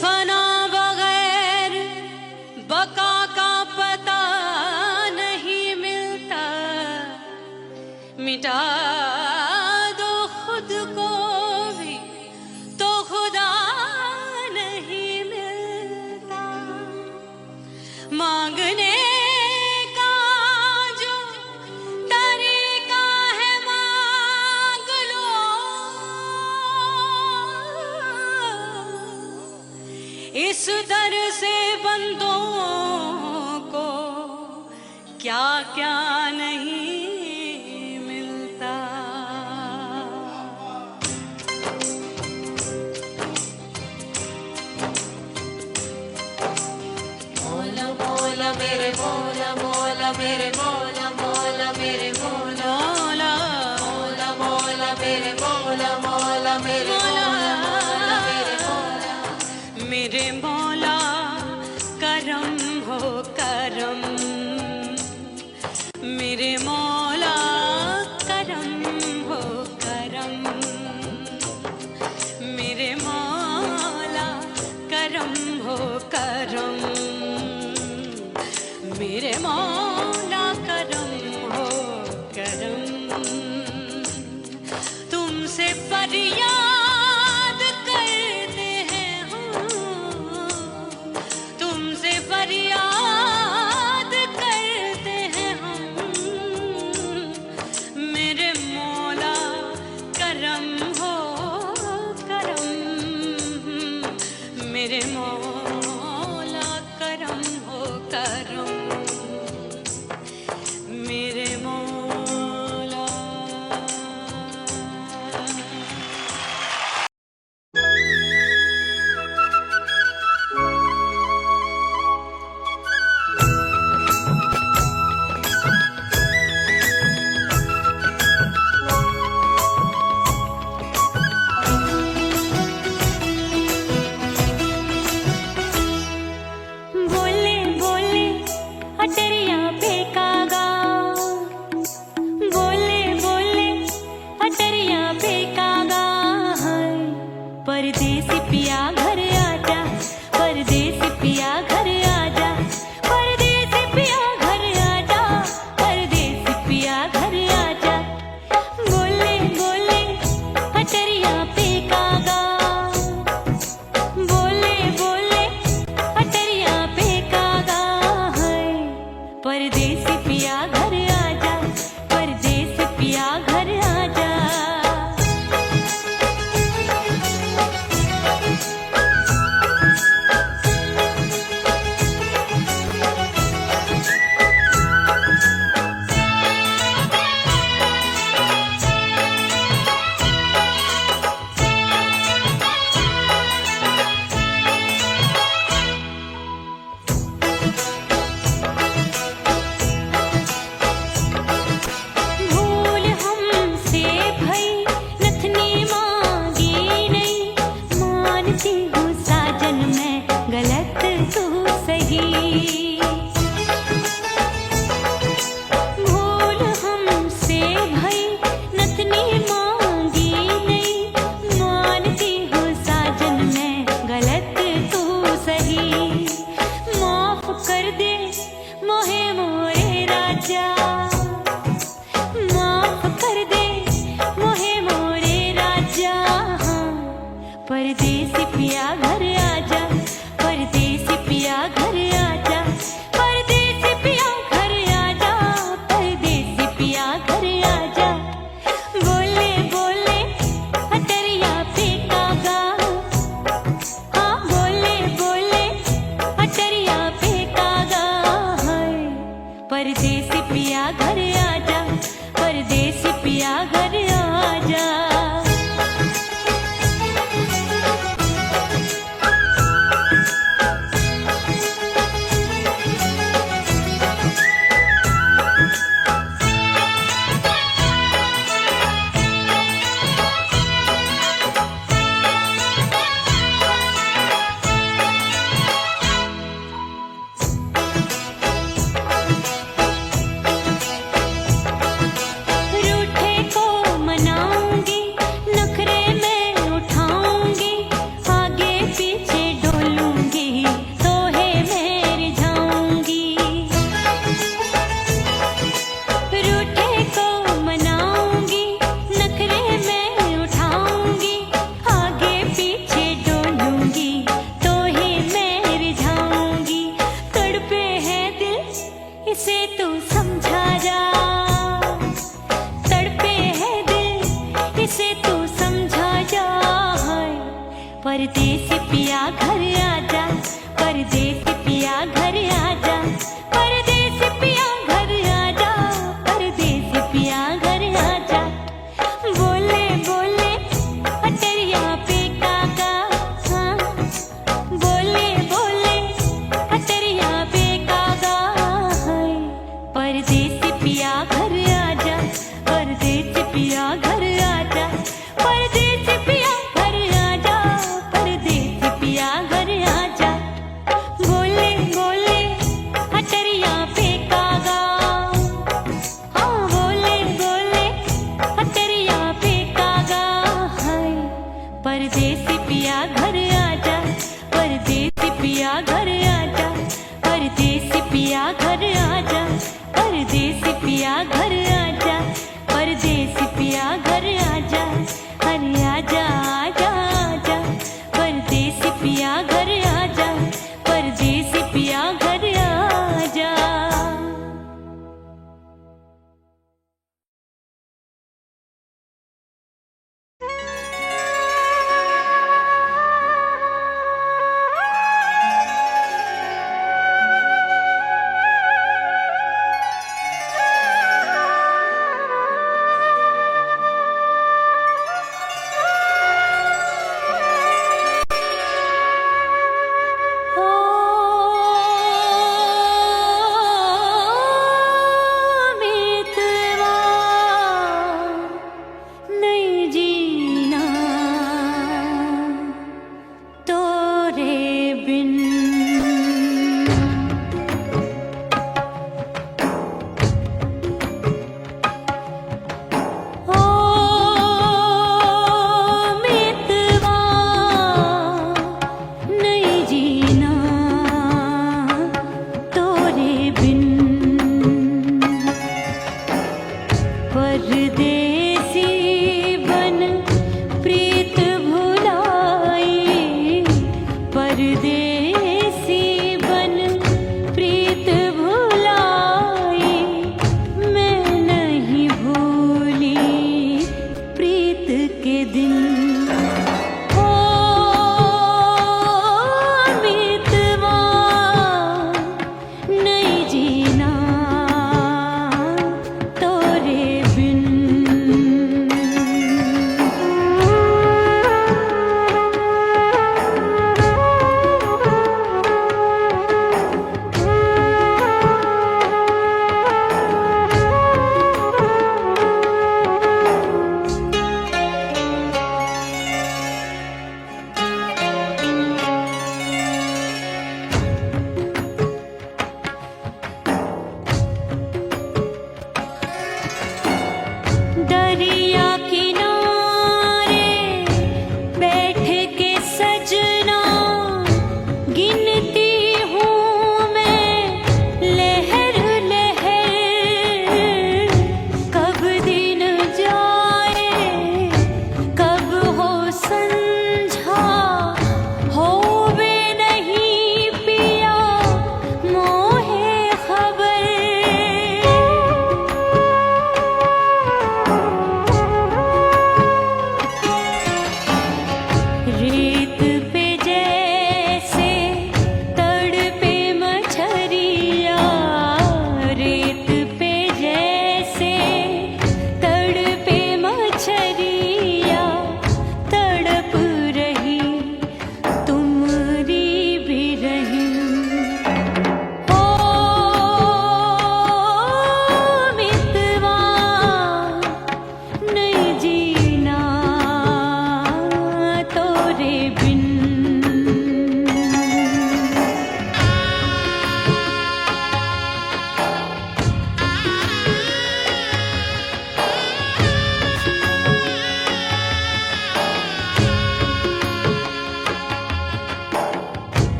फना बगैर बका का पता नहीं मिलता, मिटा दो खुद को भी तो खुदा नहीं मिलता। मांगने का जो तरीका है मांग लो, इस दर से बंदों को क्या क्या नहीं मिलता। मौला मौला मेरे मौला, मौला मेरे मौला, मौला मेरे मौला, मौला मौला मेरे मौला, मौला मेरे मौला, मौला मेरे मौला। मेरे मौला करम हो करम, मेरे मौला करम हो करम, मेरे मौला करम हो करम, मेरे मौला करम हो करम। तुमसे फरियाद करते हैं हम, तुमसे फरियाद करते हैं हम, मेरे मौला करम हो करम, मेरे मौला करम हो करम, मेरे मौला। बोले बोले अटरिया फेंकागा, बोले बोले अटरिया फेंकागा, परदेसी पिया घर आजा, परदेसी पिया घर आजा, परदेसी पिया घर आजा, परदेसी पिया घर आजा। बोले बोले अटरिया फेंकागा, बोले बोले अटरिया फेंकागा, परदेसी पिया घर आजा, परदेसी पिया घर आजा। भूल हमसे भई नथनी मांगी नहीं, मानती हूँ साजन मैं गलत तू सही। भूल हमसे भई नथनी मांगी नहीं, मानती हूँ साजन मैं गलत तू सही। माफ कर दे मोहे मोरे राजा, माफ कर दे मोहे मोरे राजा, परदेसी पिया घर आजा, परदेसी पिया घर आजा, परदेसी पिया घर आजा, परदेसी पिया घर आजा। बोले बोले अटरिया फेंकागा, हाँ बोले बोले अटरिया फेंकागा, परदेसी पिया घर आजा, परदेसी पिया घर आजा। परदेसी पिया घर आजा, परदेसी पिया घर आजा, परदेसी पिया घर आजा, परदेसी पिया घर आजा। बोले बोले अटरिया पे काका, हाँ बोले बोले अटरिया पे काका, हाय परदेसी पिया घर आजा, परदेसी पिया घर आजा, परदेसी पिया घर आजा, परदेसी पिया घर आजा। बोले बोले अटरिया पे कागा, हाँ बोले बोले अटरिया पे कागा, हाय परदेसी पिया घर आजा, परदेसी पिया घर आजा, परदेसी पिया घर आजा, परदेसी पिया घर आजा, परदेसी पिया घर आजा, अरे आजा आजा आजा, परदेसी पिया घर आजा, परदेसी पिया घर आजा।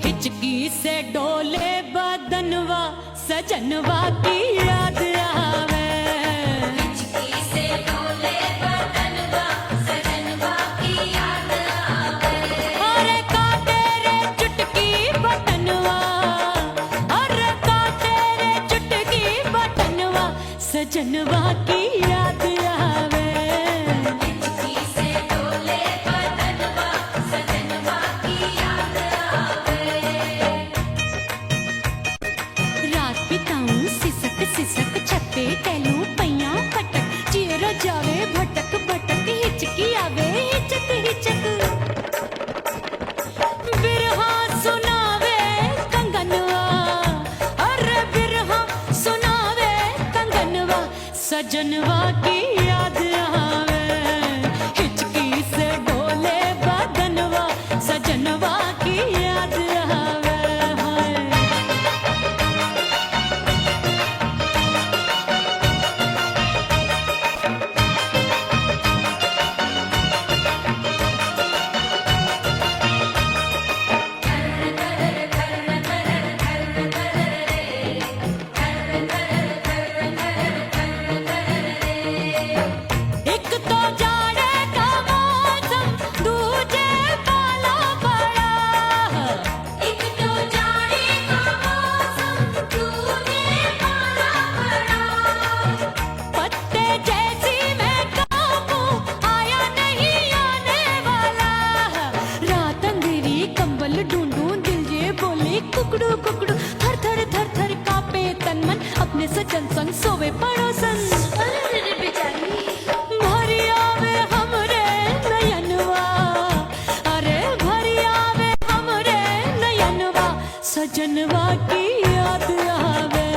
हिचकी से डोले बदनवा सजनवा की याद आवे। हिचकी से डोले बदनवा सजनवा की याद आवे। अरे का तेरे चुटकी बटनवा, अरे का तेरे चुटकी बटनवा सजनवा की याद आवे। हिचकी से डोले बदनवा सजनवा की याद आवे। रात बिताऊं सिसक सिसक छत्ते टहलूं पैया पटक चेहरा जावे भटक भटक हिचकी आवे हिचक हिचक। बिरहा सुनावे कंगनवा, अरे बिरहा सुनावे कंगनवा सजनवा की याद आवे। हिचकी से डोले बदनवा सजनवा की याद आवे। हाय एक तो जाड़े का मौसम दूजे पाला पड़ा। एक तो जाड़े का मौसम दूजे पाला पड़ा। पत्ते जैसी मैं काबू आया नहीं आने वाला। रात अंधेरी कंबल ढूंढूं दिल ये बोले कुकड़ू कुकड़ू। थर थर थर थर कांपे तन मन अपने सजन संग सोवे पड़ोसन। भरी आवे हमरे नयनवा, अरे भरी आवे हमरे नयनवा सजनवा की याद आवे।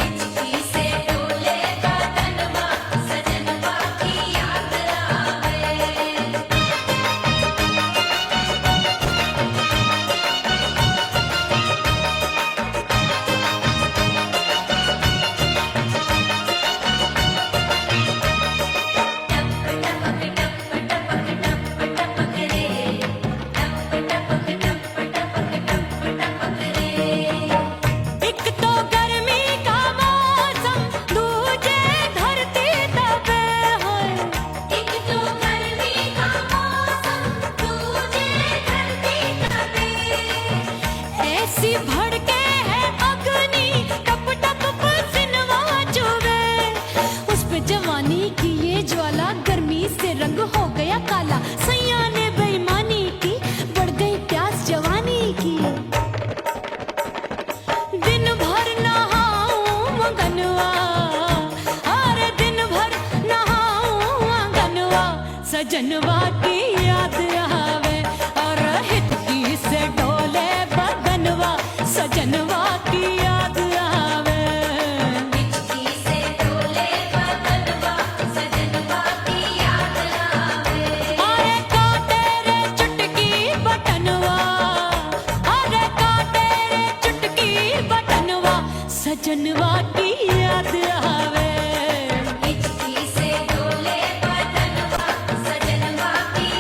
हिचकी से डोले बदनवा सजनवा की याद आवे। एक तो गर्मी का मौसम दूजे धरती तपे है। एक तो गर्मी का मौसम दूजे धरती तपे। ऐसी भड़के है अग्नि टप टप पसीनवा चुभे। उस पे जवानी की ये ज्वाला गर्मी से रंग हो गया काला। सैया ने बेईमानी की बढ़ गई प्यास जवानी की। दिन भर नहाऊं आंगनवा, अरे दिन भर नहाऊं आंगनवा सजनवा की याद आवे। और हिचकी से डोले बदनवा सजनवा की याद आवे। हिचकी से डोले बदनवा सजनवा की याद आवे। अरे का तेरे चुटकी बटनवा, अरे का तेरे चुटकी बटनवा सजनवा की याद आवे। हिचकी से डोले बदनवा सजनवा की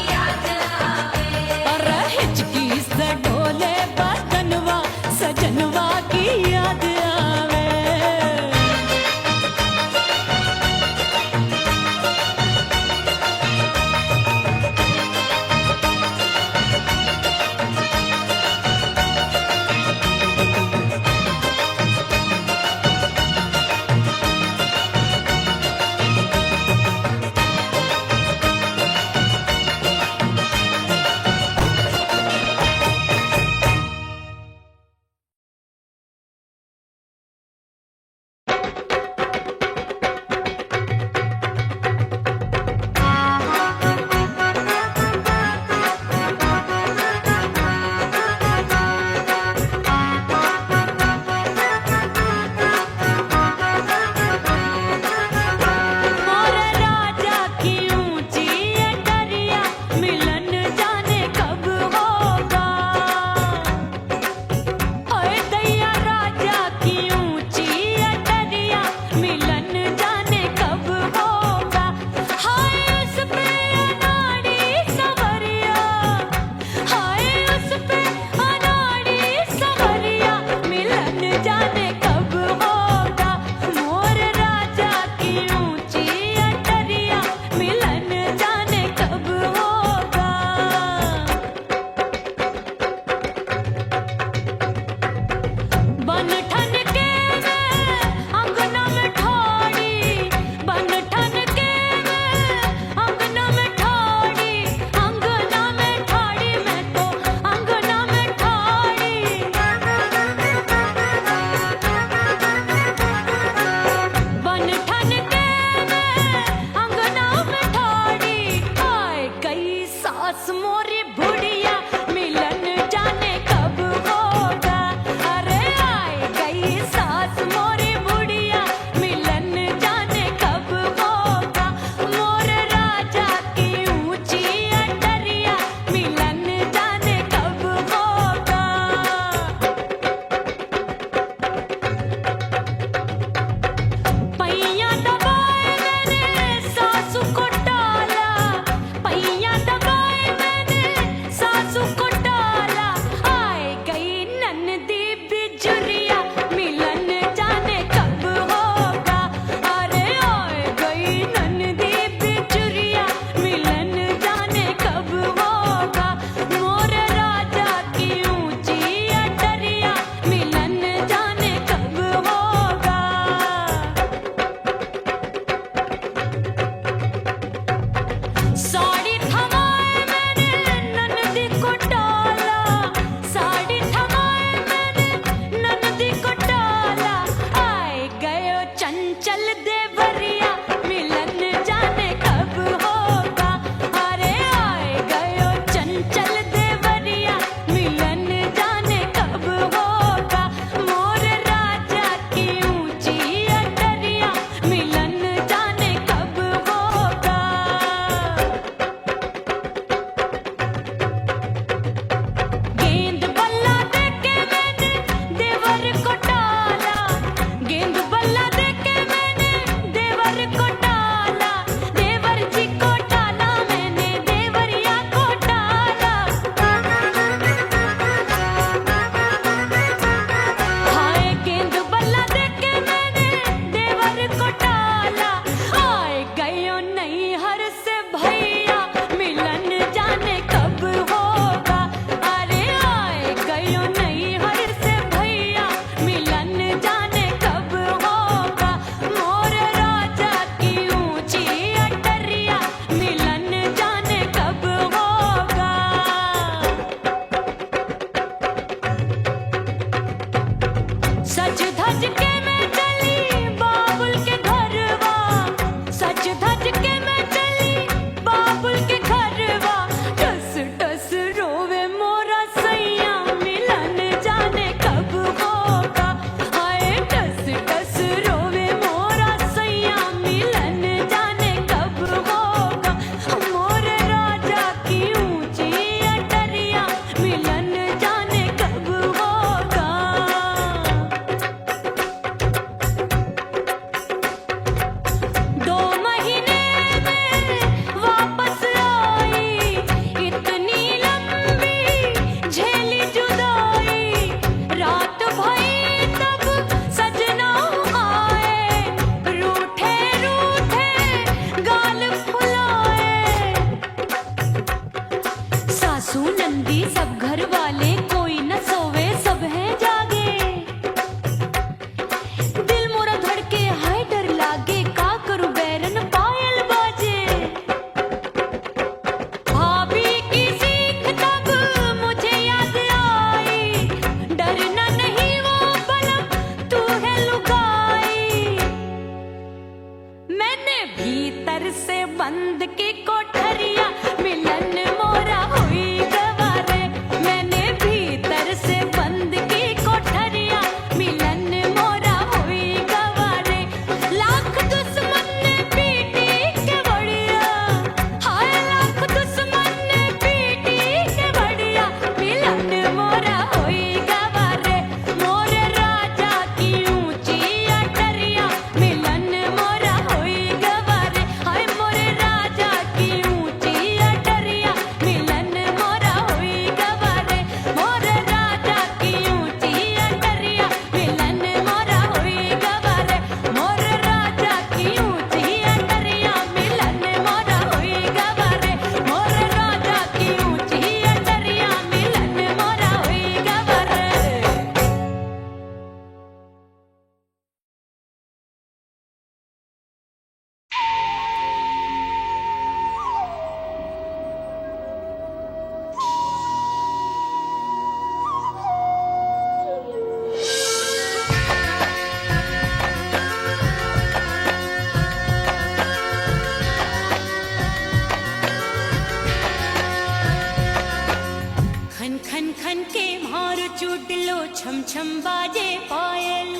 चूट लो छम छम बाजे पायल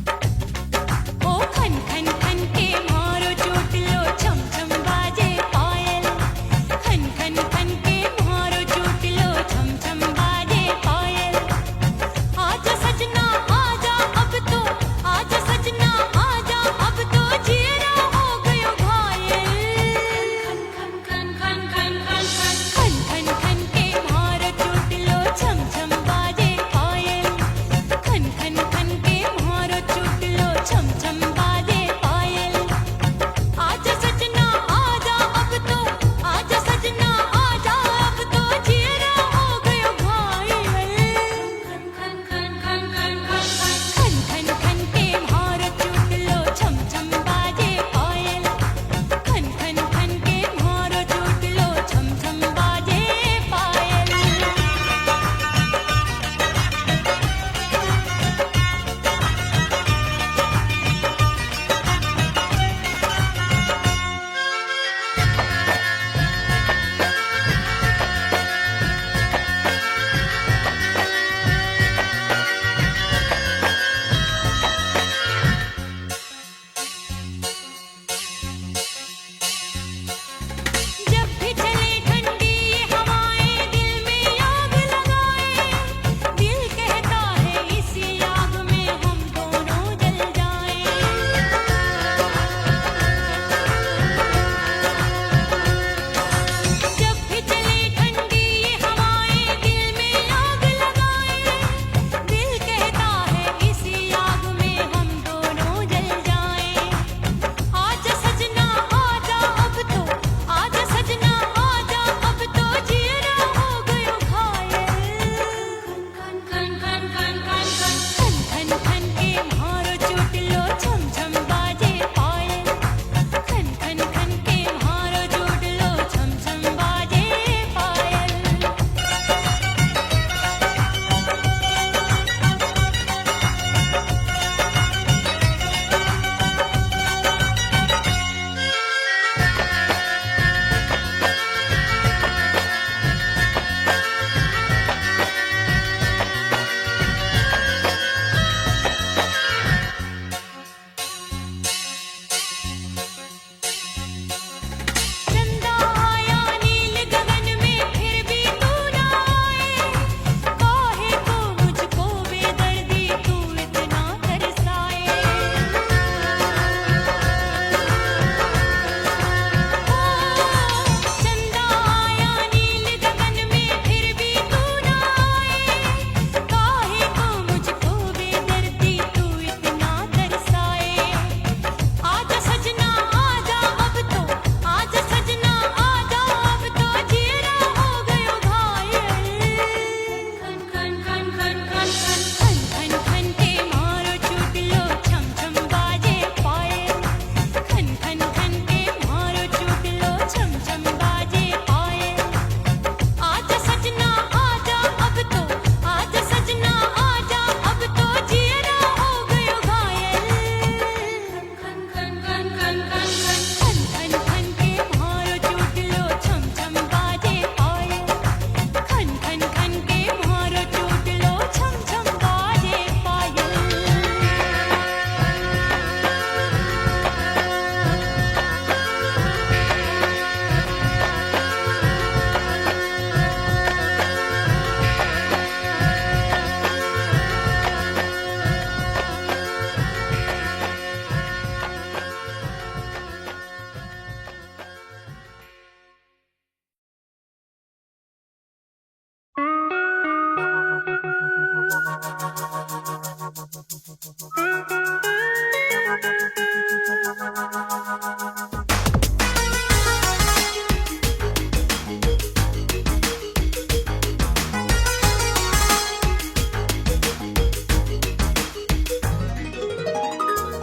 ओ खन खन खन के मारो चूट लो छम छम बाजे पायल खन खन खन के मारो चूट लो छम छम बाजे पायल आजा सजना आजा अब तो आजा सजना आजा अब तो जिया हो गयो घायल खन खन खन खन खन खन खन खन के मारो चूट लो छम छम बाजे पायल खन खन खन के मारो चूट लो छम छम बाजे पायल आजा सजना आजा अब तो आजा सजना आजा अब तो जिया हो गयो घायल खन खन खन खन खन खन खन खन के मारो चूट लो छम छम बाजे पायल खन खन खन के मारो चूट लो छम छम बाजे पायल जब भी चले ठंडी ये हवाएं दिल में आग लगाए दिल कहता है इसी आग में हम दोनों जल जाएं जब भी चले ठंडी ये हवाएं दिल में आग लगाए दिल कहता है इसी आग में हम दोनों जल जाएं आजा सजना आजा अब तो आजा सजना आजा अब तो जिया हो गयो घायल खन खन खन खन खन खन खन खन के मारो चूट लो छम छम बाजे पायल खन खन खन के मारो चूट लो छम छम बाजे पायल चंदा आया नील गगन में फिर भी तू ना आए काहे को मुझको बेदर्दी तू इतना तरसाए चंदा आया नील गगन में फिर भी तू ना आए काहे को मुझको बेदर्दी तू इतना तरसाए आजा सजना आजा अब तो आजा सजना आजा अब तो जिया हो गयो घायल खन खन खन खन खन खन खन खन के मारो चूट लो छम छम बाजे पायल खन खन खन के मारो चूट लो छम छम बाजे पायल आजा सजना आजा अब तो आजा सजना आजा अब तो जिया हो गयो घायल खन खन खन खन खन खन खन खन के मारो चूट लो छम छम बाजे पायल खन खन खन के मारो चूट लो छम छम बाजे पायल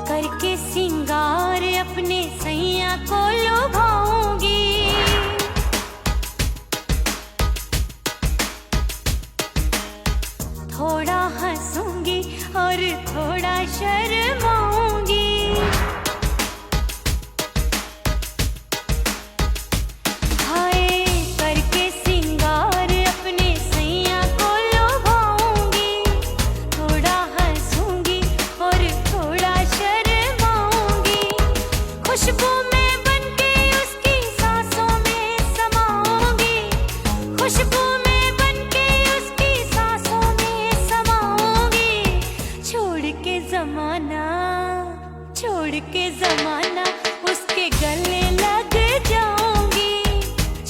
करके सिंगार अपने सैया को लुभाऊंगी थोड़ा हंसूंगी और थोड़ा शर्माऊंगी हाय करके सिंगार खुशबू में बनके उसकी सांसों में समाऊंगी। छोड़ के जमाना उसके गले लग जाऊंगी।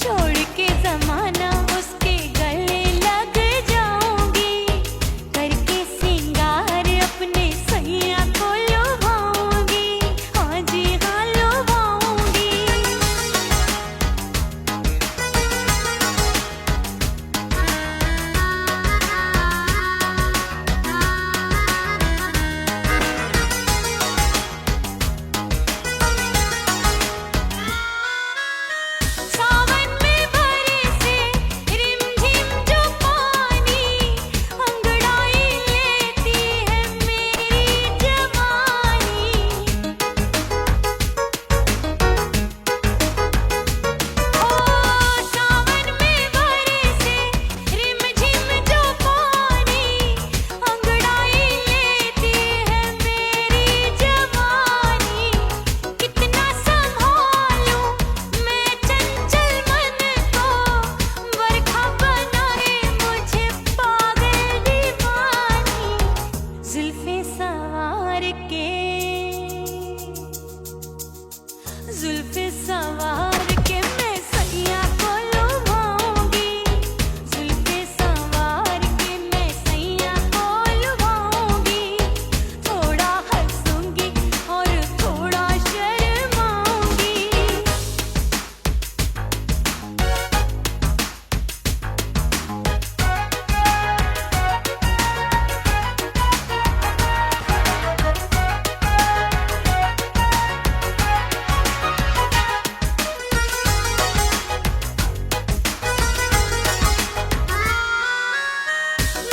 छोड़ के जमाना उसके गले लग जाऊंगी। करके सिंगार अपने सैया को लुभाऊंगी। हाँ जी हाँ लुभाऊंगी। सावन में बरसे रिमझिम जो पानी, अंगड़ाई लेती है मेरी जवानी। ओ सावन में बरसे रिमझिम जो पानी, अंगड़ाई लेती है मेरी जवानी। कितना संभालूं मैं चंचल मन को, बरखा बनाए मुझे पागल दीवानी। जुल्फे सवार के मैं सैया को लुभाऊंगी। जुल्फे सवार के मैं सैया को लुभाऊंगी। थोड़ा हंसूंगी और थोड़ा शर्माऊंगी।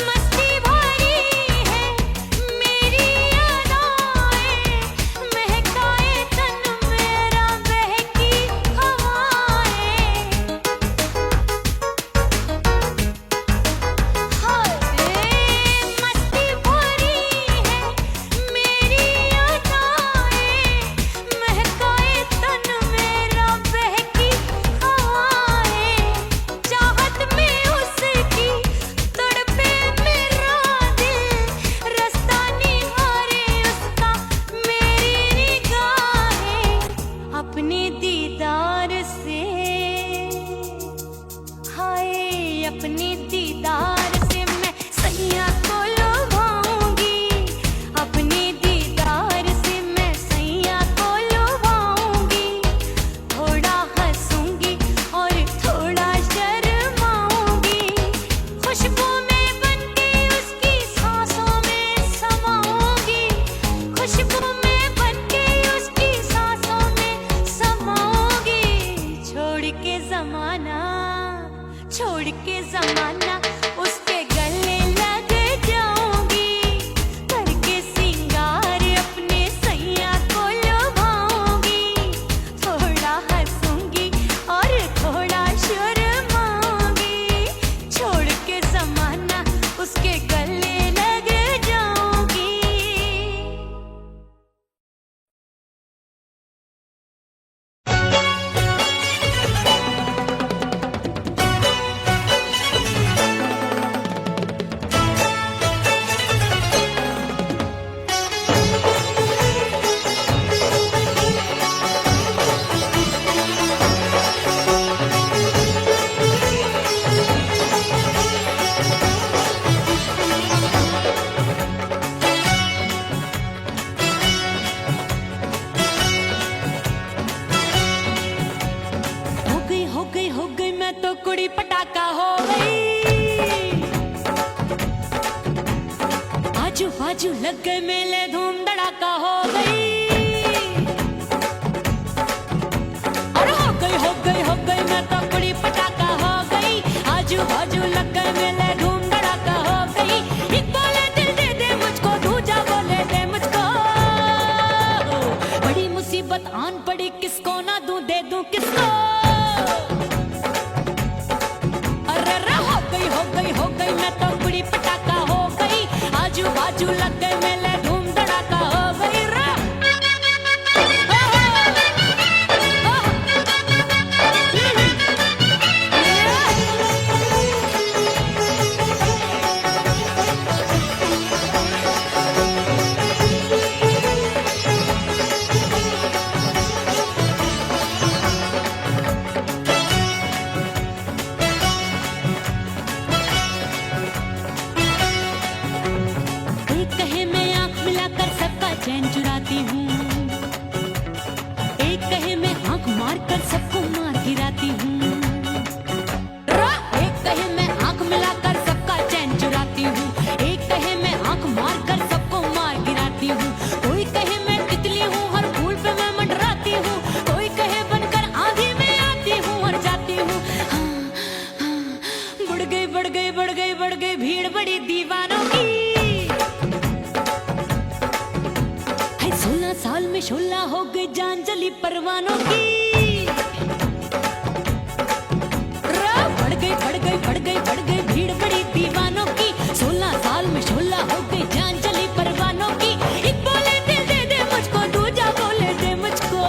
मस्ती भरी है मेरी अदाएं, महकाए तन मेरा बहकी हवाएं। हाय मस्ती भरी है मेरी अदाएं, महकाए तन मेरा बहकी हवाएं। चाहत में उसकी तड़पे मेरा दिल, रास्ता निहारे उसका मेरी निगाहें। अपने दीदार से हाय अपने दीदार से मैं सैया को लुभाऊंगी। अपने दीदार से मैं सैया को लुभाऊंगी। थोड़ा हंसूंगी और थोड़ा शर्माऊंगी। खुशबू में बनके उसकी सांसों में समाऊंगी। खुशबू में बनके उसकी सांसों में समाऊंगी। छोड़ के जमाना उसके गले लग जाऊंगी। करके सिंगार अपने सैया को लुभाऊंगी। थोड़ा हंसूंगी और थोड़ा शर्माऊंगी। छोड़ के जमाना उसके गले लग जाऊंगी। हो गई मैं तो कुड़ी पटाखा हो गई। आजू बाजू लग गए मेले धूम धड़ाका हो गई। अरे हो गई मैं तो कुड़ी पटाखा हो गई। आजू बाजू लग गए मेले धूम धड़ाका हो गई। एक बोले दिल दे दे मुझको, दूजा बोले दे मुझको। बड़ी मुसीबत आन पड़ी, किसको ना दूं दे दूं किसको। हो गई मैं तो कुड़ी पटाखा हो गई। आजू बाजू लग गए मेले धूम धड़ाका हो गई। बढ़ गई भीड़ बड़ी दीवानों की। 16 साल में शोला हो गई जान जली परवानों की। बढ़ गई भीड़ बड़ी दीवानों की। 16 साल में शोला हो गई जान जली परवानों की। एक बोले दिल दे दे मुझको, दूजा बोले दे मुझको।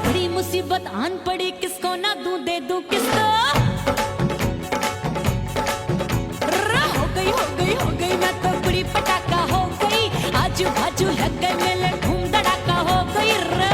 बड़ी मुसीबत आन पड़ी, किसको ना दूं दे दूं किसको। हो गई मैं तो बड़ी पटाखा हो गई। आजू बाजू लग गए मेले, धूम धड़ाका हो गई रे।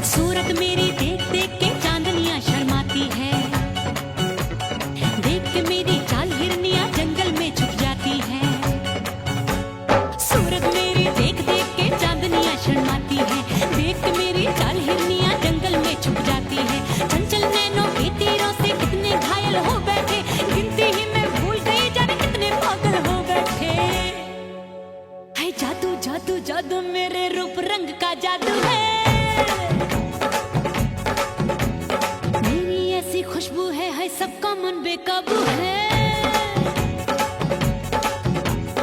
सूरत मेरी देख देख के चांदनियां शर्माती है। देख के मेरी चाल हिरनियां जंगल में छुप जाती है। सूरत मेरी देख देख के चांदनियां शर्माती है। देख के मेरी चाल हिरनियां जंगल में छुप जाती है। चंचल नैनों के तीरों से कितने घायल हो बैठे, गिनती ही मैं भूल गई जाने कितने पागल हो बैठे। है जादू जादू जादू मेरे रूप रंग का जादू है। खुशबू है सबका मन बेकाबू है।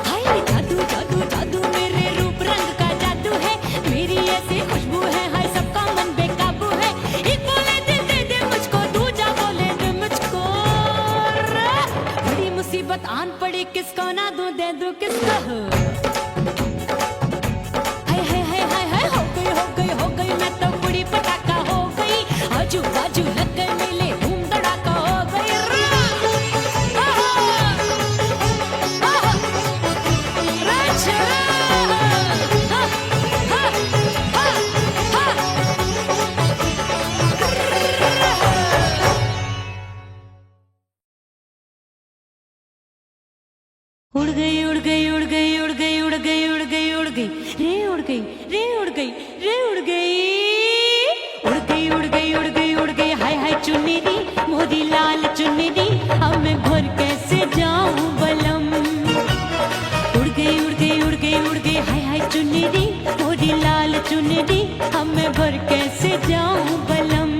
हाय जादू जादू जादू मेरे रूप रंग का जादू है। मेरी ऐसी खुशबू है हाय सबका मन बेकाबू है। एक बोले दिल दे दे मुझको, दूजा बोले दे मुझको। बड़ी मुसीबत आन पड़ी, किसको ना दूं दे दूं किसको। हो गई मैं तो बड़ी पटाखा हो गई। आजू बाजू लग गए मेले, धूम धड़ाका हो गई रे। उड़ गई उड़ गई उड़ गई उड़ गई उड़ गई उड़ गई उड़ गई रे, उड़ गई रे, उड़ गई रे, उड़ गई। उड़ गई उड़ गई उड़ गई उड़ गई हाय हाय चुन्नी मोदी लाल चुन्नी। अब मैं घर कैसे जाऊं बलम। उड़ गई उड़ गई उड़ गई उड़ गई हाय हाय चुन्नी मोदी लाल चुन्नी। अब मैं घर कैसे जाऊं बलम।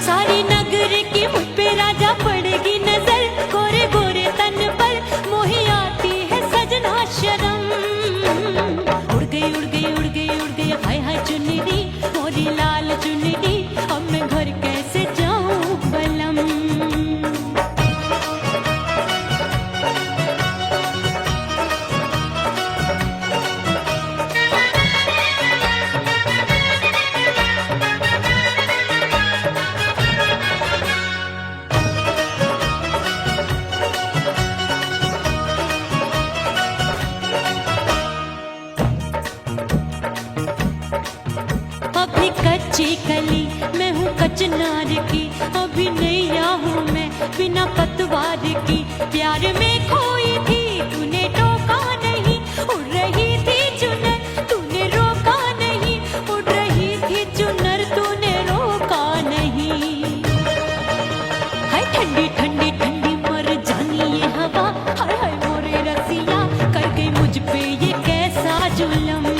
सारी नगर की मुझ पे राजा पड़ेगी नजर। गोरे गोरे तन पर मोही आती है सजना शर्म। उड़ गई उड़ गई उड़ गई उड़ गई हाय हाय चुन्नी मोरी लाल चुन्नी। अब मैं घर कैसे जाऊं बलम। अभी कच्ची कली मैं हूँ कचनार की। अभी नैया हूँ मैं बिना पतवार की। प्यार में खोई थी तूने टोका नहीं। उड़ रही थी चुनर तूने रोका नहीं। उड़ रही थी चुनर तूने रोका नहीं। हाय ठंडी ठंडी ठंडी मर जानी ये हवा। हाय हाय मोरे रसिया कर गई मुझ पे ये कैसा जुल्म।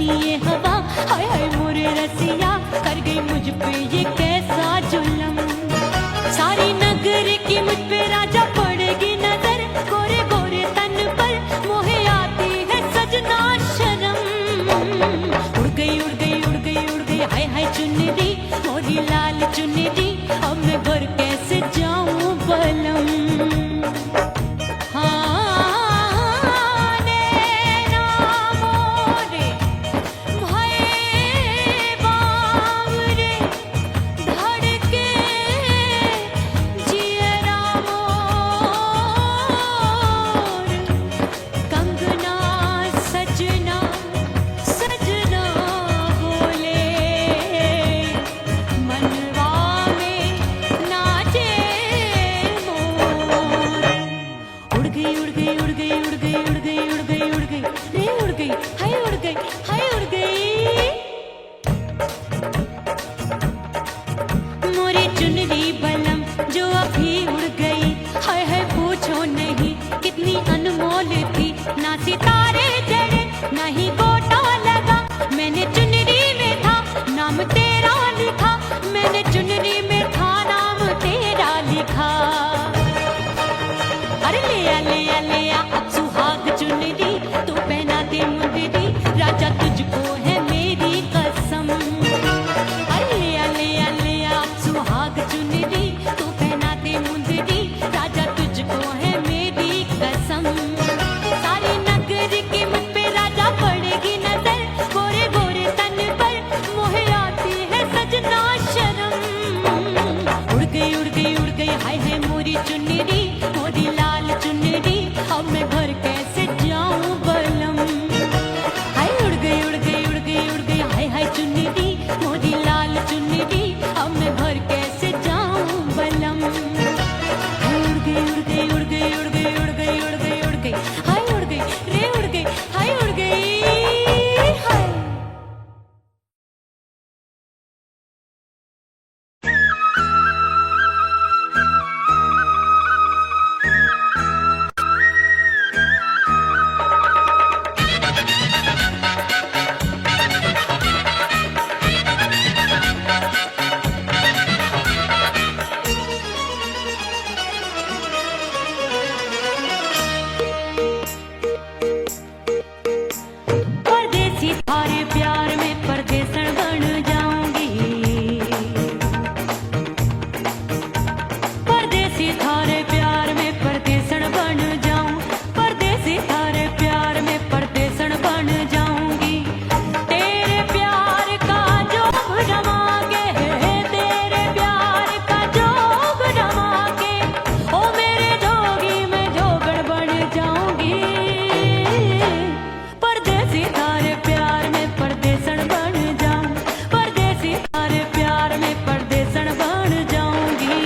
ये हवा हाय हाय मोरे रसिया कर गई मुझ पे ये कैसा जुल्म। सारी नगर की उड़ गई उड़ गई उड़ गई उड़ गई रे उड़ गई हाय उड़ गई हाय उड़ गई मोरी चुनरी बलम जो अभी उड़ गई हाय हाय पूछो नहीं कितनी अनमोल थी ना सितारे जड़े ना ही गोटा लगा मैंने चुनरी में था नाम तेरा लिखा मैंने चुनरी में था नाम तेरा लिखा अरे ले आ अब सुहाग चुनरी तू पहना दे मुंदरी राजा तुझको है मेरी कसम अरे ले आ अब सुहाग चुनरी तू पहना दे मुंदरी राजा तुझको है मेरी कसम सारे नगर की मुझ पे राजा पड़ेगी नजर गोरे गोरे तन पर मोहे आती है सजना शर्म उड़ गई हाय हाय मोरी चुनरी मोरी लाल चुनरी अब मैं घर कैसे जाऊं बलम हाय उड़ गई उड़ गई उड़ गई उड़ गई हाय हाय चुनरी मोरी लाल चुनरी अब मैं घर कैसे जाऊं बलम हाय उड़ गई उड़ गई उड़ गई उड़ गई उड़ गई उड़ गई उड़ गई हाय उड़ गई रे उड़ गई हाय उड़ गई हाय परदेसी थारे प्यार में परदेसन बन जाऊंगी परदेसी थारे प्यार में परदेसन बन जाऊं परदेसी थारे प्यार में परदेसन बन जाऊंगी तेरे प्यार का जोग रमा के तेरे प्यार का जोग रमा के ओ मेरे जोगी मैं जोगड़ बन जाऊंगी परदेसी थारे प्यार में परदेसन बन जाऊं परदेसी थारे प्यार में परदेसन बन जाऊंगी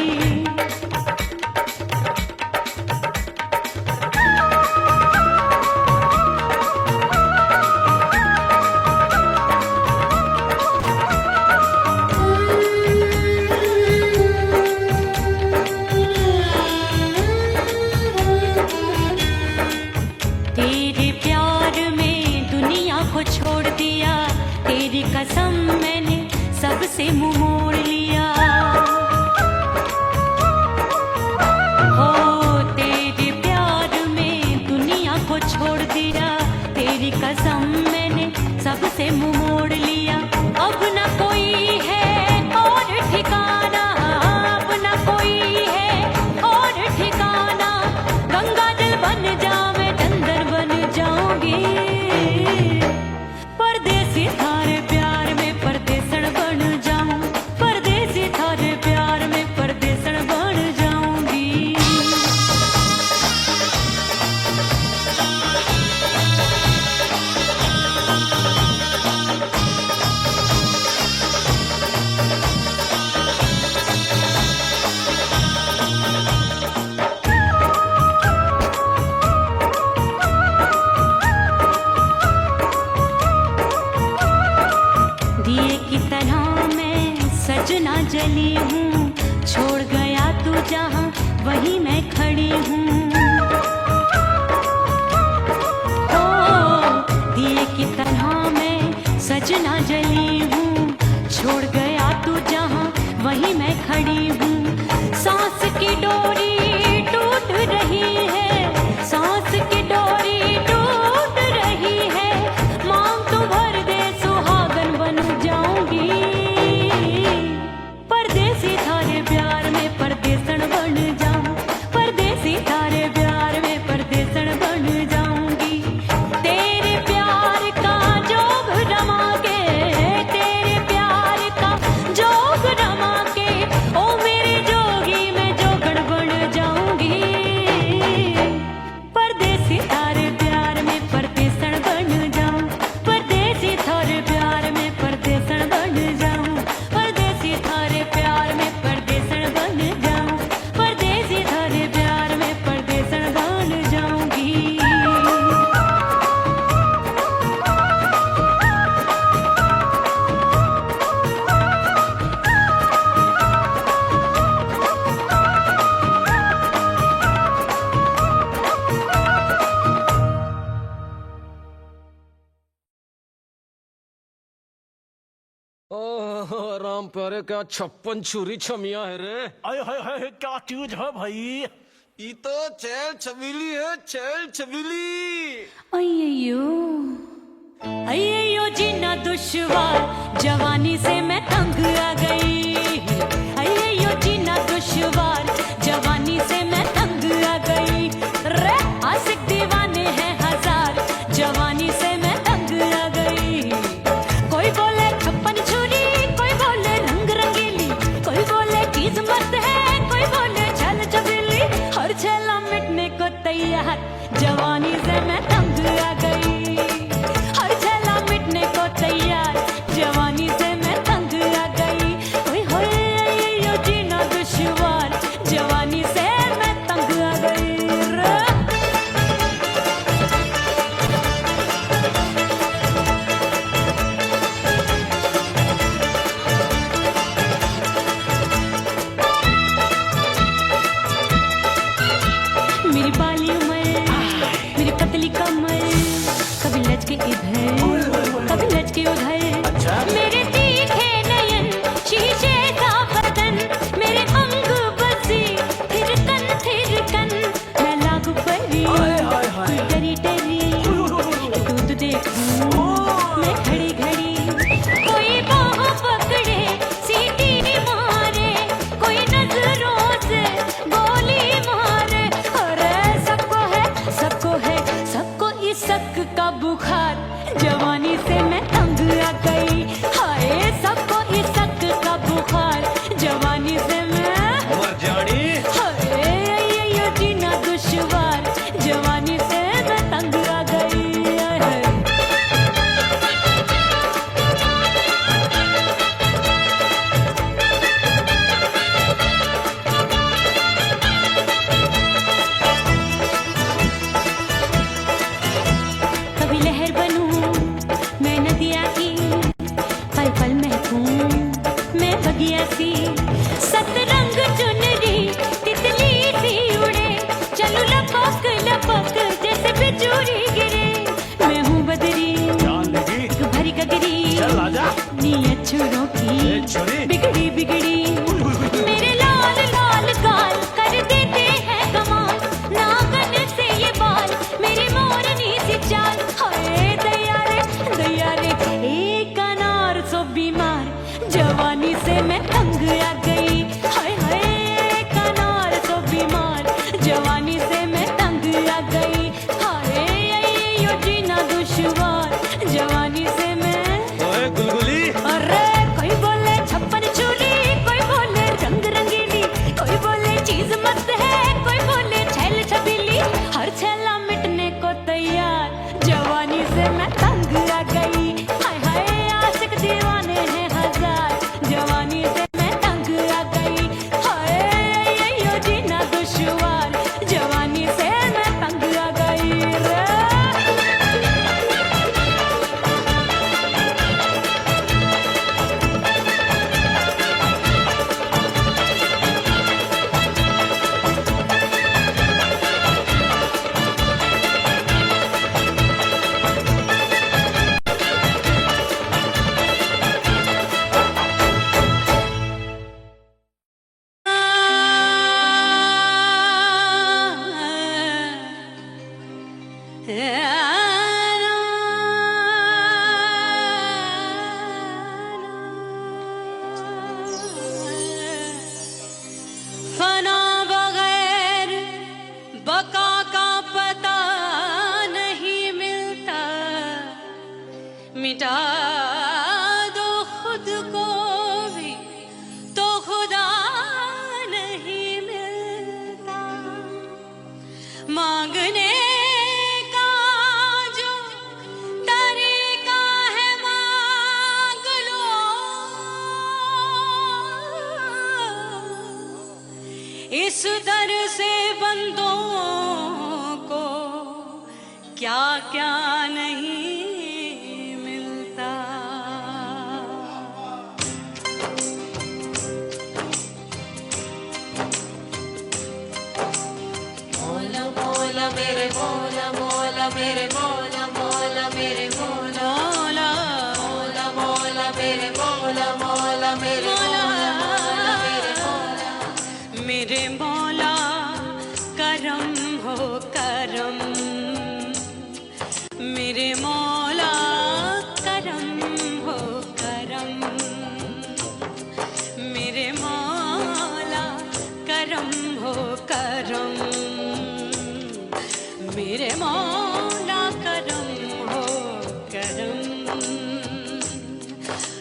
तेरे प्यार में दुनिया को छोड़ दिया तेरी कसम मैंने सबसे मुंह मोड़ लिया हो तेरे प्यार में दुनिया को छोड़ दिया तेरी कसम मैंने सबसे मुंह मोड़ लिया अब न कोई है और ठिकाना अब न कोई है और ठिकाना गंगा जल बन जा मैं चंदन बन जाऊंगी परदेसी थारे प्यार में परदेसन बन जाऊं परदेसी थारे प्यार में परदेसन बन जाऊंगी दिए की तरह मैं सजना जली हूँ छोड़ गया तू जहाँ वहीं मैं खड़ी हूँ ओ दिए की तरह मैं सजना जली हूँ छोड़ गया तू जहाँ वहीं मैं खड़ी हूँ सांस की डोरी टूट रही है सांस की डोरी टूट रही है मांग तू भर दे सुहागन बन जाऊंगी परदेसी थारे प्यार में परदेसन बन जाऊं परदेसी थारे प्यार में परदेसन बन जाऊंगी तेरे प्यार का जोग रमा के तेरे प्यार का जोग रमा के ओ मेरे जोगी मैं जोगड़ बन जाऊंगी परदेसी थारे प्यार में परदेसन बन जाऊं परदेसी थारे प्यार में परदेसन बन जाऊं परदेसी थारे प्यार में परदेसन बन जाऊं परदेसी थारे प्यार में परदेसन ओह राम प्यारे, क्या 56 छुरी छमिया है रे। आय हाय हाय, क्या चीज है भाई? ये तो चैल छबीली है, चैल छबीली। अय्यो अय्यो जीना दुश्वार, जवानी से मैं तंग आ गई। अय्यो जीना दुश्वार, जवानी से मैं तंग आ गई। रे आशिक दीवाने हैं हजार, जवानी से मैं तंग आ गई। कोई बोले 56 छुरी, कोई बोले रंग रंगीली, कोई बोले चीज मस्त है, कोई बोले छल छबीली। हर छेला मिटने को तैयार, जवानी से मैं तंग आ गई। हर छेला मिटने को तैयार, जवानी से मैं तंग आ गई। ओए होए यो जीना दुश्वार, जवानी से मैं तंग आ गई। मेरी बाली उमर, मेरी पतली कमर, कभी लचके इधर, कभी लचके उधर। मेरे तीखे नयन, शीशे का बदन, मेरे अंग बसे थिरकन। मैं लागू परी, डरी डरी, दूध देखूं मैं घड़ी घड़ी। कोई बाह पकड़े, सीटी मारे, कोई नजरों से गोली मारे। अरे सबको इस शक का बुखार, जवानी से मैं तंग आ गई। हाय सबको इस शक का बुखार, जवानी से मैं मर जानी। हाय यो जीना दुश्वार, जवानी से मैं तंग आ गई। हाय। कभी लहर बनूं मैं नदिया की, पल पल महकूं मैं बगिया सी। सतरंग चुनरी तितली सी उड़े, चलूं लपक लपक जैसे बिजुरी गिरे। मैं हूँ बदरी, जान लगी। एक भरी गगरी, चल आजा। नीयत छुरों की छुरी। बिगड़ी बिगड़ी। मेरे लाल लाल गाल कर देते हैं कमाल, नागन से ये बाल, मेरी मोरनी सी चाल। हाय दैया रे एक अनार सो बीमार, जवानी से मैं तंग आ गई। हाय हाय एक अनार सो बीमार, जवानी से मैं तंग आ गई। हाय यो जीना दुश्वार, जवानी से मैं। ओए गुलगुली, अरे कोई बोले 56 छुरी, कोई बोले रंग रंगीली, कोई बोले चीज मस्त है, कोई बोले छैल छबीली। हर छेला मिटने को तैयार, जवानी से मैं तंग आ गई। हाय हाय आशिक दीवाने हैं हजार, जवानी से मैं तंग आ गई। हाय यो जीना दुश्वार, जवानी से मैं तंग आ गई रे। फना बगैर बका का पता नहीं मिलता, मिटा दो खुद को भी तो खुदा नहीं मिलता। मांगने का जो तरीका है मांग लो, इस दर से बंदों को क्या क्या नहीं मिलता। मौला मौला मेरे मौला, मौला मेरे मौला, मौला मेरे मौला, मौला मौला मेरे मौला, हो करम, मेरे मौला करम हो करम, मेरे मौला करम हो करम, मेरे मौला करम हो करम।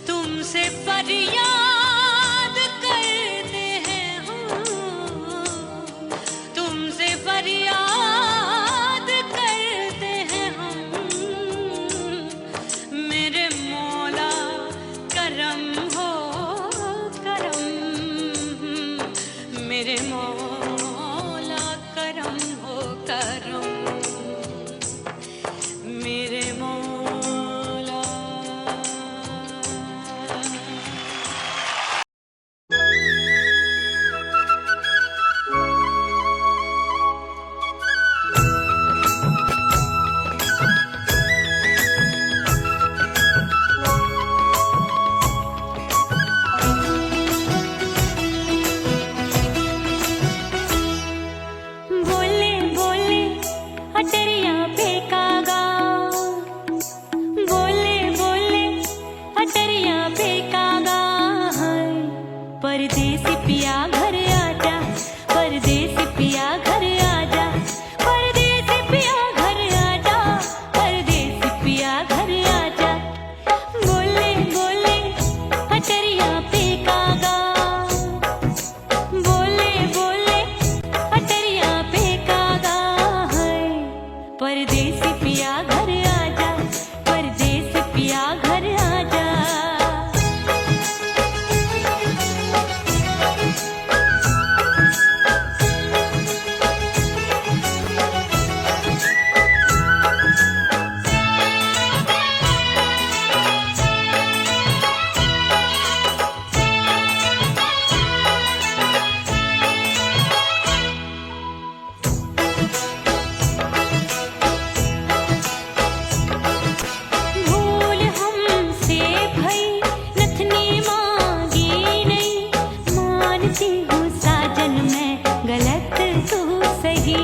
तुमसे फरियाद करते हैं हम, तुमसे फरियाद करते हैं हम, मेरे मौला करम हो करम, मेरे मौला करम हो करम, मेरे मौला। बोले बोले अटरिया फेंकागा, बोले बोले अटरिया फेंकागा, परदेसी पिया घर आजा, परदेसी पिया घर आजा, परदेसी पिया घर आजा, परदेसी पिया घर आजा। बोले बोले अटरिया फेंकागा, बोले बोले अटरिया फेंकागा, परदेसी पिया घर आजा, परदेसी पिया घर आजा। भूल हमसे भई नथनी मांगी नहीं, मानती हूँ साजन मैं गलत तू सही।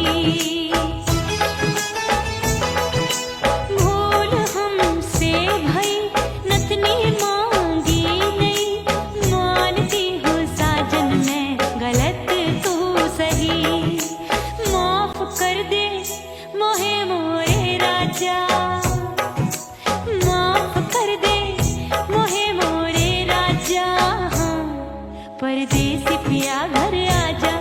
भूल हमसे भई नथनी मांगी नहीं, मानती हूँ साजन मैं गलत तू सही। माफ कर दे मोहे मोरे राजा, माफ कर दे मोहे मोरे राजा, परदेसी पिया घर आजा,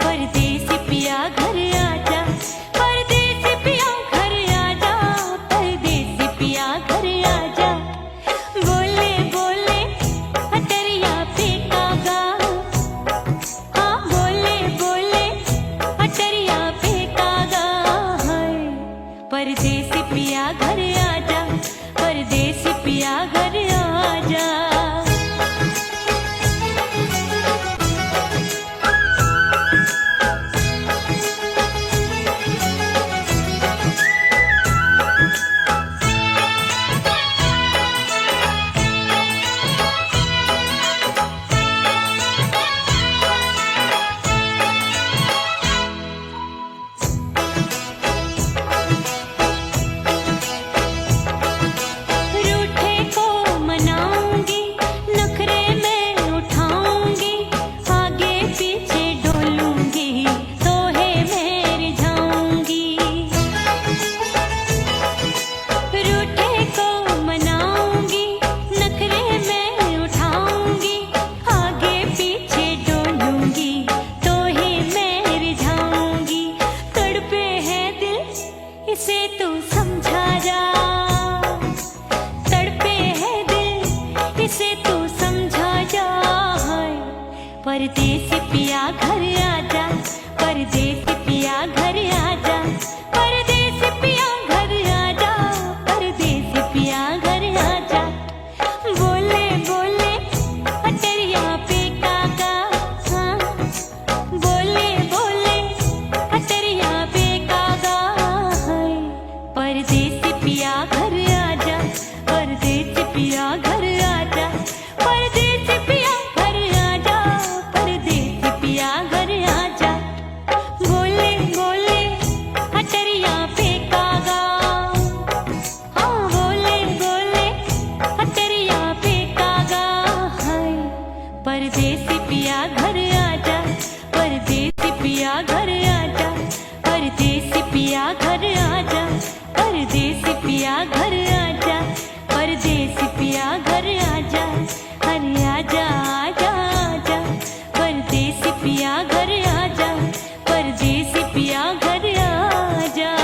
परदेसी पिया घर आजा, परदेसी पिया घर आजा, परदेसी पिया घर आजा। बोले बोले अटरिया फेंकागा, हाँ बोले बोले अटरिया फेंकागा, परदेसी पिया घर आजा, परदेसी पिया घर आजा। रूठे को मनाऊंगी, नखरे में उठाऊंगी, आगे पीछे डोलूंगी, तोहे में रिझाऊंगी। रूठे को मनाऊंगी, नखरे में उठाऊंगी, आगे पीछे डोलूंगी, तोहे में रिझाऊंगी। तड़पे है दिल इसे तू समझा जा, तड़पे है दिल इसे तू समझा जा, परदेसी पिया घर आजा, परदेसी पिया घर आजा, परदेसी पिया घर आजा, परदेसी पिया घर आजा। बोले बोले अटरिया फेंकागा, हाँ बोले बोले अटरिया फेंकागा, परदेसी पिया घर आजा, परदेसी पिया घर आजा, परदेसी पिया घर आजा, परदेसी पिया घर पिया घर आजा, परदेसी पिया घर आजा, परदेसी पिया घर आजा, अरे आजा आजा आजा, परदेसी पिया घर आजा, परदेसी पिया घर आजा।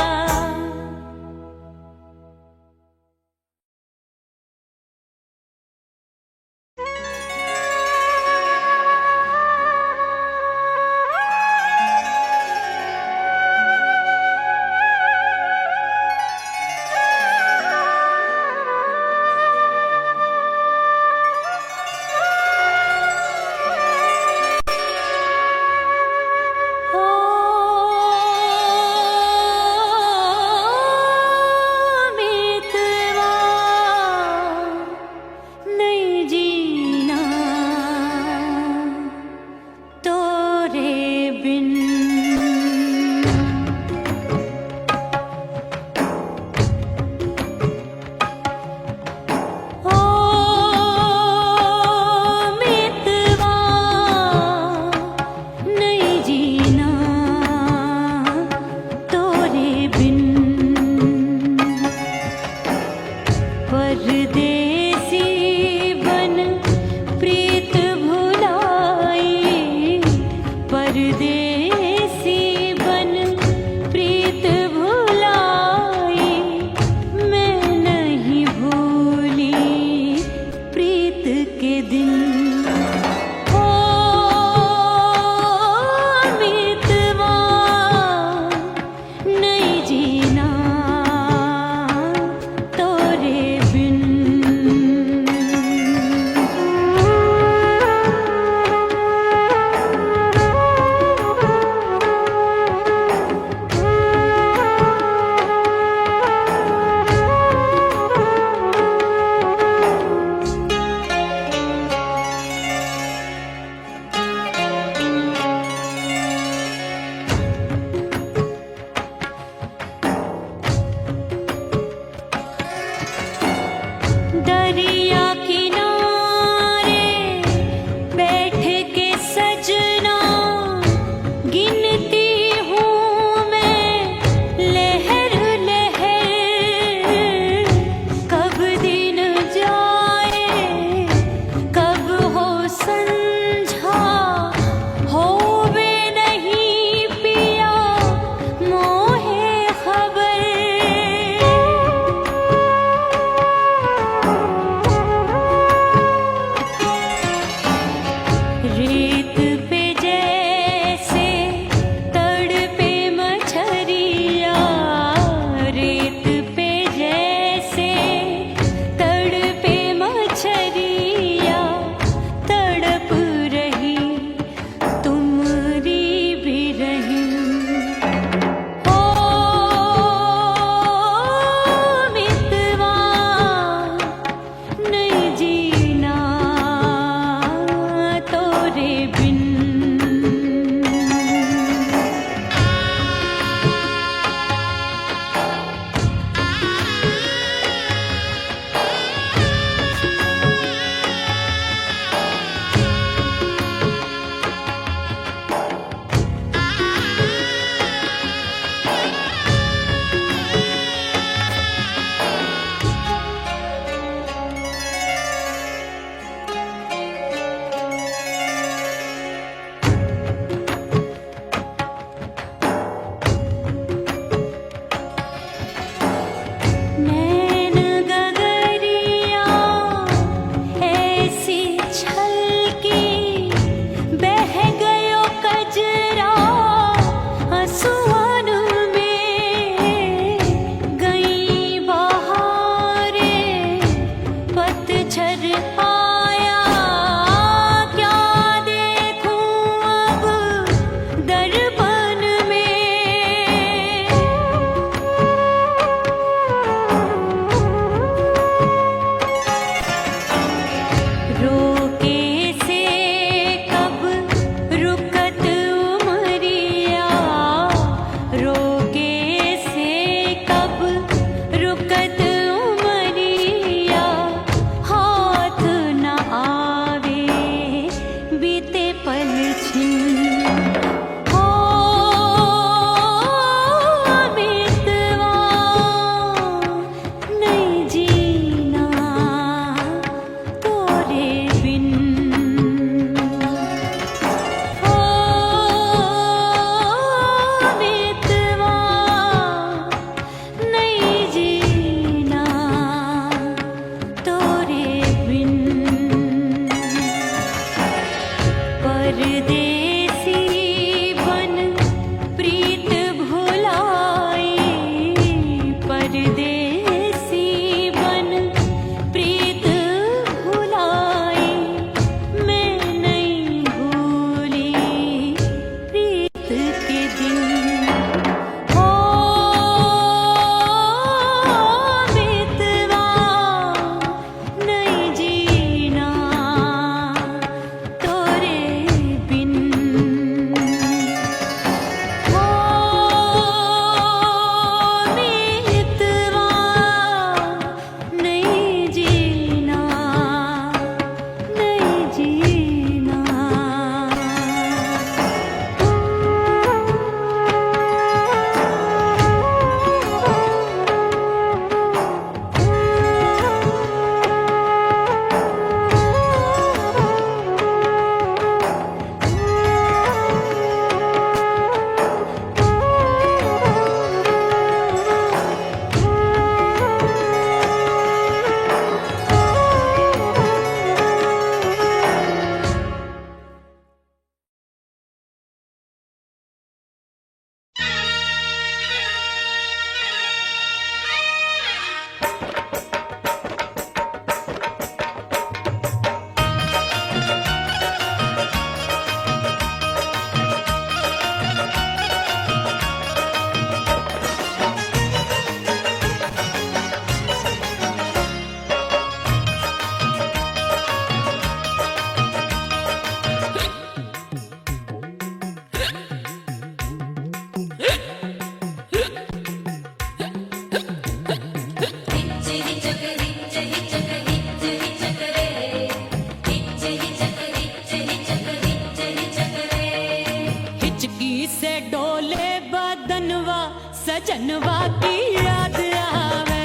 की याद आवे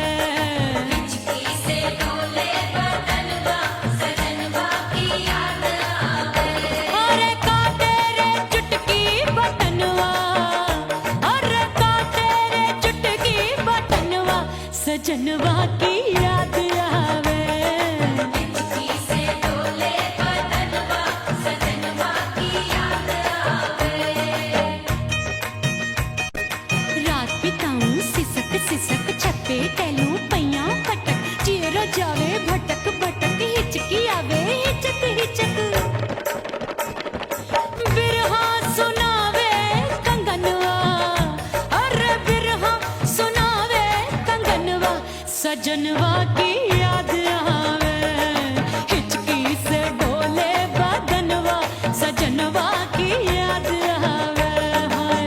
हिचकी से डोले बदनवा सजनवा की याद आवे अरे का तेरे चुटकी बटनवा अरे का तेरे चुटकी बटनवा सजनवा की याद आवे हिचकी से डोले बदनवा सजनवा की याद आवे रात बिताऊं सिसक सिसक छत्ते टैलूं पैया पटक चेहरा जावे भटक भटक हिचकी आवे हिचक हिचक बिरहा सुनावे कंगनवा अरे बिरहा सुनावे कंगनवा सजनवा की याद आवे हिचकी से डोले बदनवा सजनवा की याद आवे हाय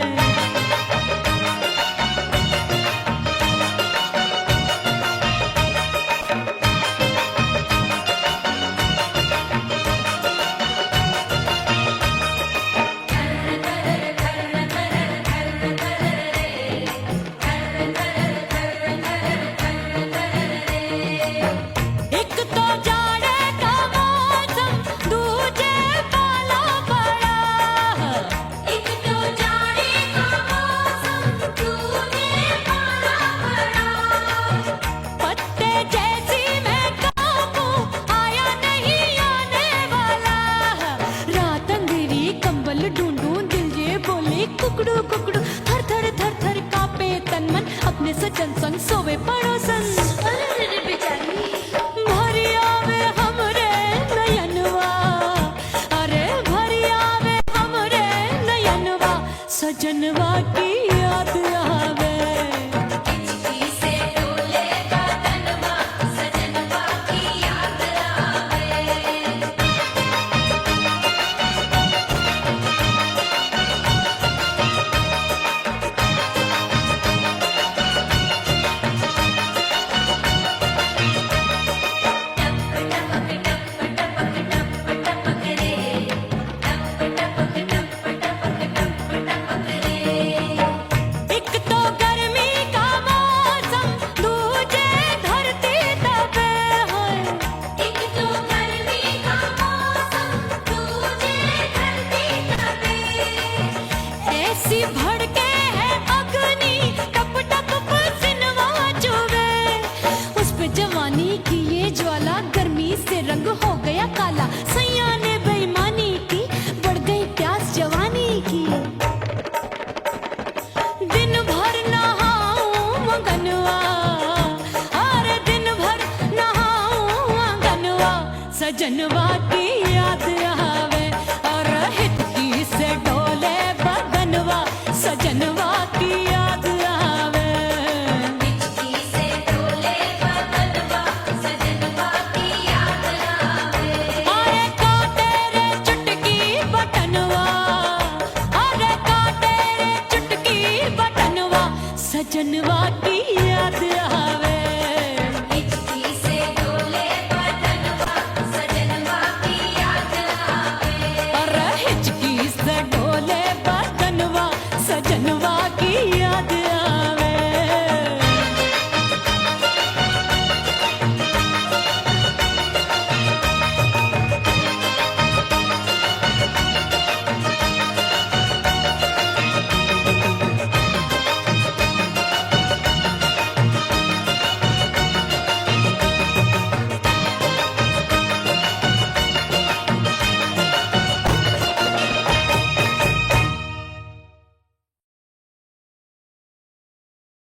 एक तो जाड़े का मौसम दूजे पाला पड़ा एक तो जाड़े का मौसम दूजे पाला पड़ा पत्ते जैसी मैं काबू आया नहीं आने वाला रात अंधेरी कंबल ढूंढूं दिल ये बोले कुकड़ू कुकड़ू थर थर थर थर कांपे तन मन अपने सजन संग सोवे पड़ोसन भरिया वे हमरे नयनवा अरे भरिया वे हमरे नयनवा सजनवा की याद आवे हिचकी से डोले बदनवा सजनवा की याद आवे एक तो गर्मी का मौसम दूजे धरती तपे है एक तो गर्मी का मौसम दूजे धरती तपे ऐसी भड़के है अग्नि टप टप पसीनवा चुभे उस पे जवानी की ये ज्वाला गर्मी से रंग हो गया काला सैया ने बेईमानी की बढ़ गई प्यास जवानी की दिन भर नहाऊं आंगनवा अरे दिन भर नहाऊं आंगनवा सजनवा की याद आवे और हिचकी से डोले बदनवा सजनवा की याद आवे हिचकी से डोले बदनवा सजनवा की याद आवे अरे का तेरे चुटकी बटनवा अरे का तेरे चुटकी बटनवा सजनवा की याद आवे